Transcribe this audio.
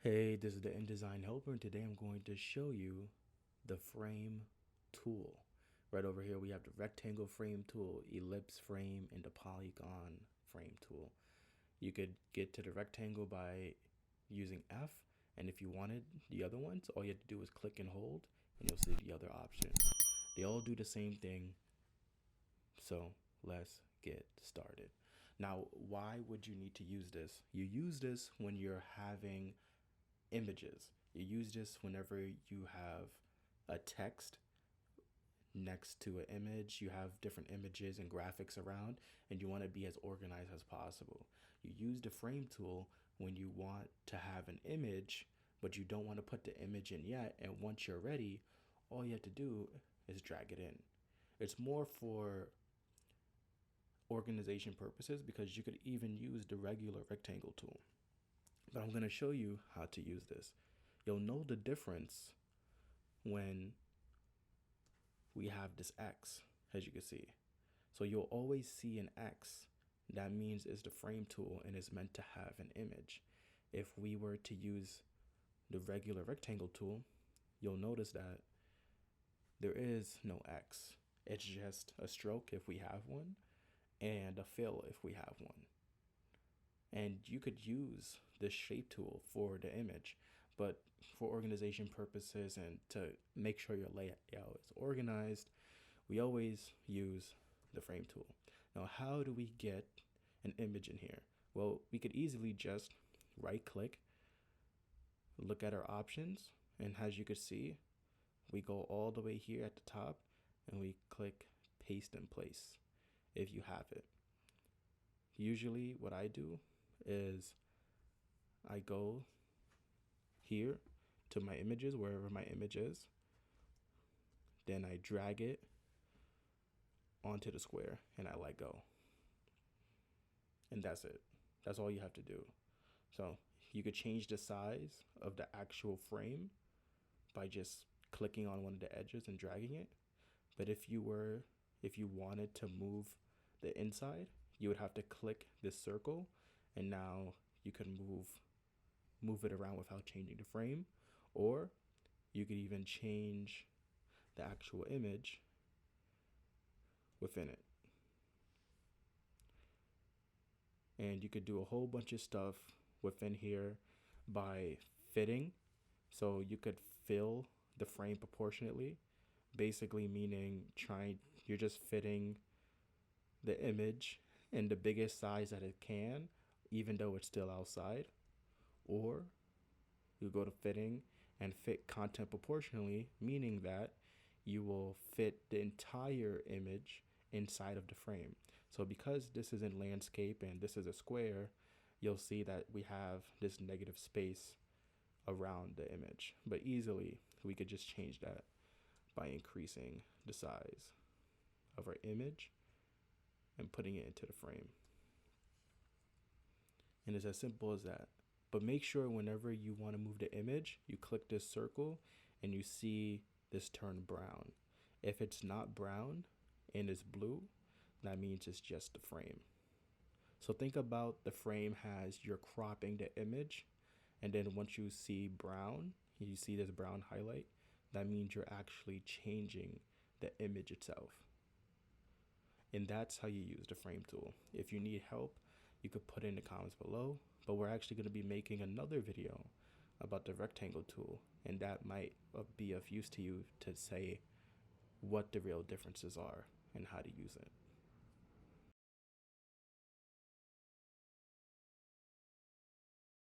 Hey, this is the InDesign Helper, and today I'm going to show you the frame tool. Right over here, we have the rectangle frame tool, ellipse frame, and the polygon frame tool. You could get to the rectangle by using F, and if you wanted the other ones, all you have to do is click and hold, and you'll see the other options. They all do the same thing, so let's get started. Now, why would you need to use this? You use this when you're having images. You use this whenever you have a text next to an image, you have different images and graphics around, and you want to be as organized as possible. You use the frame tool when you want to have an image, but you don't want to put the image in yet, and once you're ready, all you have to do is drag it in. It's more for organization purposes because you could even use the regular rectangle tool. But I'm going to show you how to use this. You'll know the difference when we have this X, as you can see. So you'll always see an X. That means it's the frame tool and is meant to have an image. If we were to use the regular rectangle tool, you'll notice that there is no X. It's just a stroke if we have one and a fill if we have one. And you could use this shape tool for the image, but for organization purposes and to make sure your layout is organized, we always use the frame tool. Now, how do we get an image in here? Well, we could easily just right click, look at our options, and as you could see, we go all the way here at the top and we click paste in place if you have it. Usually what I do is I go here to my images, wherever my image is, then I drag it onto the square and I let go. And that's it. That's all you have to do. So you could change the size of the actual frame by just clicking on one of the edges and dragging it. But if you wanted to move the inside, you would have to click this circle, and now you can move it around without changing the frame, or you could even change the actual image within it. And you could do a whole bunch of stuff within here by fitting. So you could fill the frame proportionately, basically meaning you're just fitting the image in the biggest size that it can, even though it's still outside. Or you go to fitting and fit content proportionally, meaning that you will fit the entire image inside of the frame. So because this is in landscape and this is a square, you'll see that we have this negative space around the image. But easily, we could just change that by increasing the size of our image and putting it into the frame. And it's as simple as that. But make sure whenever you want to move the image, you click this circle and you see this turn brown. If it's not brown and it's blue, that means it's just the frame. So think about the frame as you're cropping the image, and then once you see brown, you see this brown highlight, that means you're actually changing the image itself. And that's how you use the frame tool. If you need help, you could put it in the comments below, but we're actually going to be making another video about the rectangle tool, and that might be of use to you to say what the real differences are and how to use it.